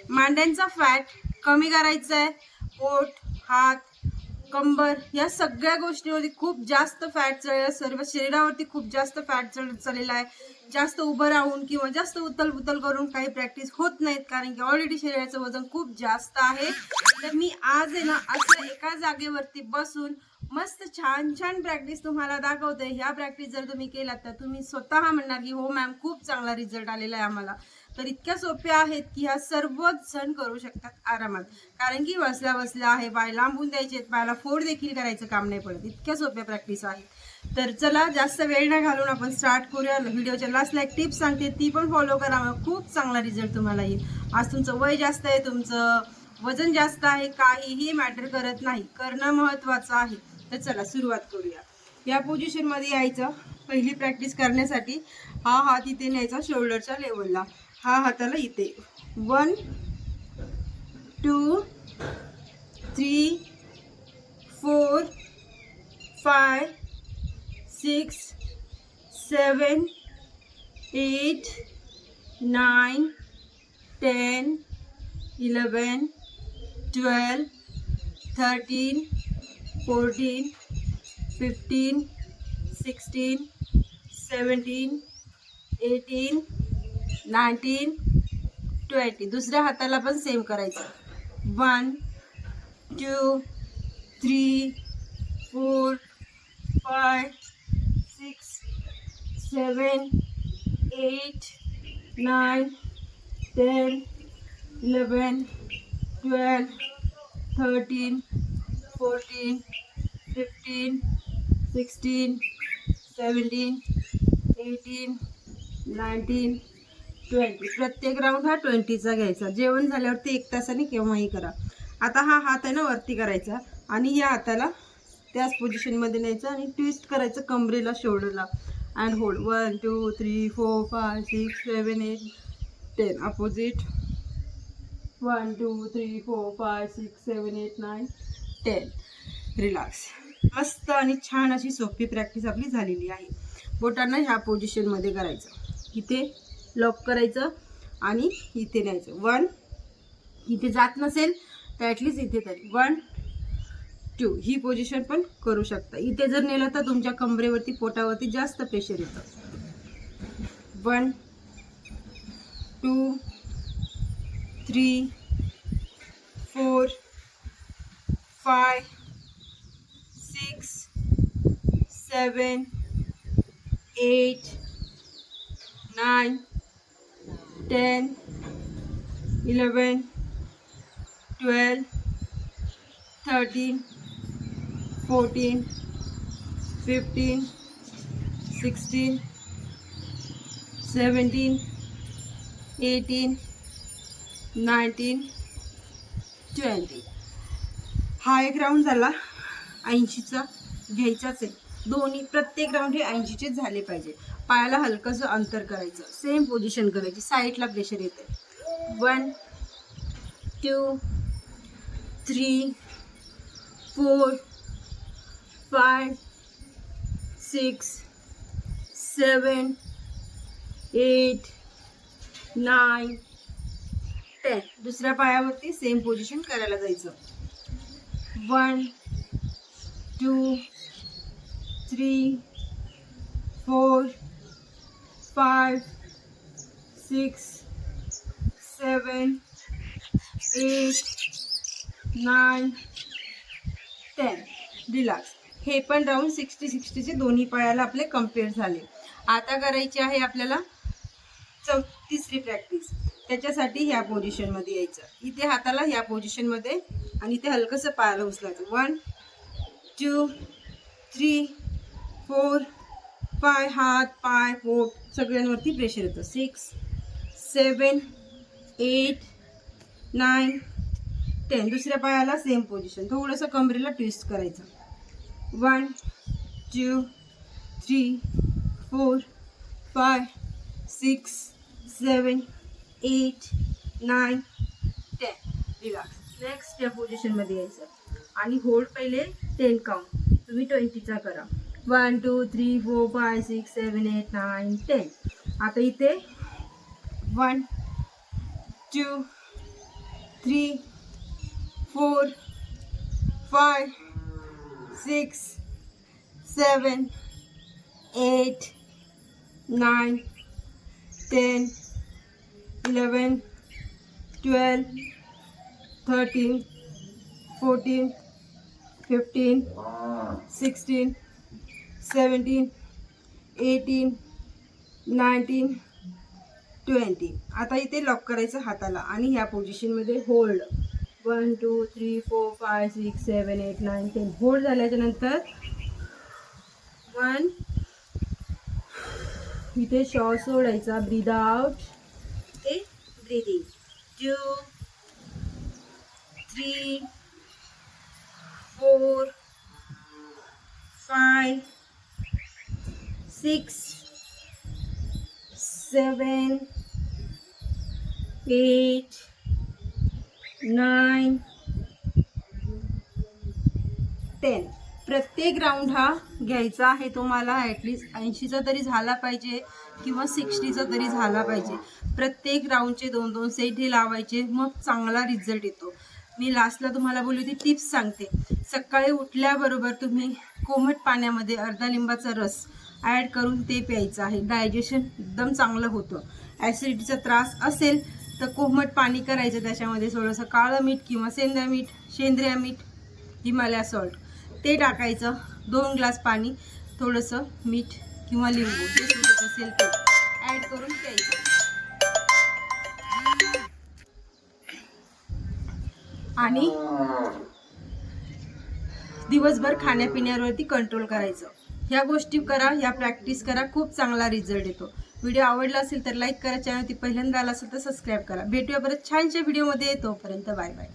मांड्यांचा fat कमी करायचा आहे. पोट, हात, कंबर या सगळ्या गोष्टीवरती खूप जास्त फॅट चढलेला, सर्व शरीरावरती खूप जास्त फॅट चाललेला आहे. जास्त उभं राहून किंवा जास्त उतल करून काही प्रॅक्टिस होत नाहीत, कारण की ऑलरेडी शरीराचं वजन खूप जास्त आहे. तर मी आज आहे ना असं एका जागेवरती बसून मस्त छान छान प्रॅक्टिस तुम्हाला दाखवते. ह्या प्रॅक्टिस जर तुम्ही केलात तर तुम्ही स्वतः म्हणणार की हो मॅम, खूप चांगला रिझल्ट आलेला आहे आम्हाला. तर इतक्या सोप्या आहेत की ह्या सर्वच जण करू शकतात आरामात, कारण की बसल्या बसल्या आहे, पाय लांबून द्यायचे, पायाला फोड देखील करायचं काम नाही पडत. इतक्या सोप्या प्रॅक्टिस आहेत. तर चला जास्त वेळ न घालून आपण स्टार्ट करूया. व्हिडिओच्या लास्टला एक टिप्स सांगते, ती पण फॉलो करा, खूप चांगला रिझल्ट तुम्हाला येईल. आज तुमचं वय जास्त आहे, तुमचं वजन जास्त आहे, काहीही मॅटर करत नाही, करणं महत्त्वाचं आहे. तर चला सुरुवात करूया. या पोझिशनमध्ये यायचं. पहिली प्रॅक्टिस करण्यासाठी हा हात इथे न्यायचा शोल्डरच्या लेवलला, हा हाताला इथे 1 2 3 4 5 6 7 8 9 10 11 12 13 14 15 16 17 18 19 20. दुसऱ्या हाताला पण सेम करायचं. 1 2 3 4 5 6 7 8 9 10 11 12 13 14 15 16 17 18 19 20. प्रत्येक राऊंड हा 20चा घ्यायचा. जेवण झाल्यावरती 1 तासाने केव्हाही करा. आता हा हात आहे ना वरती करायचा आणि या हाताला त्याच पोझिशनमध्ये न्यायचं आणि ट्विस्ट करायचं कमरेला, शोल्डरला अँड होल्ड. 1 2 3 4 5 6 7 8 10. अपोजिट 1 2 3 4 5 6 7 8 9 10. रिलॅक्स. मस्त आणि छान अशी सोपी प्रॅक्टिस आपली झालेली आहे. बोटांना ह्या पोझिशनमध्ये करायचं, इथे लॉक करायचं आणि इथे न्यायचं. 1, इथे जात नसेल तर ॲटलिस्ट इथे तरी 1 2. ही पोझिशन पण करू शकता. इथे जर नेलं तर तुमच्या कमरेवरती, पोटावरती जास्त प्रेशर येतं. 1 2 3 4 5 6 7 8 9 10 11 12 13 14 15 16 17 18 19 20. हा एक राऊंड झाला. 80चा घ्यायचाच आहे. दोन्ही प्रत्येक राऊंड हे 80चेच झाले पाहिजे. पायाला हलकंसं अंतर करायचं, सेम पोझिशन करायची, साईडला प्रेशर येते. 1 2 3 4 5 6 7 8 9 10. दुसऱ्या पायावरती सेम पोझिशन करायला जायचं. 1 2 3 4 5 6 7 8 9 10. रिलॅक्स. हे पण राऊंड 60-60चे दोन्ही पायाला आपले कम्प्लीट झाले. आता करायची आहे आपल्याला तिसरी प्रॅक्टिस. त्याच्यासाठी ह्या पोझिशनमध्ये यायचं, इथे हाताला ह्या पोझिशनमध्ये आणि इथे हलकंसं पायाला उचलायचं. 1 2 3 4 5. हात, पाय, पोट सगळ्यांवरती प्रेशर येतं. 6 7 8 9 10. दुसऱ्या पायाला सेम पोझिशन, थोडंसं कमरेला ट्विस्ट करायचं. 1 2 3 4 5 6 7 8 9 10. रिलॅक्स. नेक्स्ट या पोझिशनमध्ये यायचं आणि होल्ड पहिले 10 काउंट. तुम्ही 20चा करा. 1 2 3 4 5 6 7 8 9 10. आता इथे 1 2 3 4 5 6 7 8 9 10 11 12 13 14 15 16 17 18 19 20. आता इथे लॉक करायचं हाताला आणि ह्या पोझिशनमध्ये होल्ड 1 2 3 4 5 6 7 8 9 10. होल्ड झाल्याच्या नंतर 1 इथे श्वास सोडायचा, ब्रीद आउट, ओके, ब्रीद इन, 2 3 4 5 6 7 8 9 10. प्रत्येक राऊंड हा घ्यायचा आहे तुम्हाला. ॲटलिस्ट 80चा तरी झाला पाहिजे किंवा 60चा तरी झाला पाहिजे. प्रत्येक राऊंडचे 2-2 सेट हे लावायचे, मग चांगला रिझल्ट येतो. मी लास्टला तुम्हाला बोलली होती टिप्स सांगते. सकाळी उठल्याबरोबर तुम्ही कोमट पाण्यामध्ये अर्धा लिंबाचा रस ॲड करून ते प्यायचं आहे. डायजेशन एकदम चांगलं होतं. ॲसिडिटीचा त्रास असेल तर कोमट पाणी करायचं, त्याच्यामध्ये थोडंसं काळं मीठ किंवा सेंद्रिय मीठ, हिमालया सॉल्ट ते टाकायचं. 2 ग्लास पाणी, थोडंसं मीठ किंवा लिंबू जे सुचत असेल ते ॲड करून प्यायचं. आणि दिवसभर खाण्यापिण्यावरती कंट्रोल करायचं. ह्या गोष्टी करा, ह्या प्रॅक्टिस करा, खूप चांगला रिझल्ट येतो. व्हिडिओ आवडला असेल तर लाईक करा, चॅनल ती पहिल्यांदा आला असेल तर सबस्क्राईब करा. भेटूया परत छानशा व्हिडिओमध्ये. तोपर्यंत बाय बाय.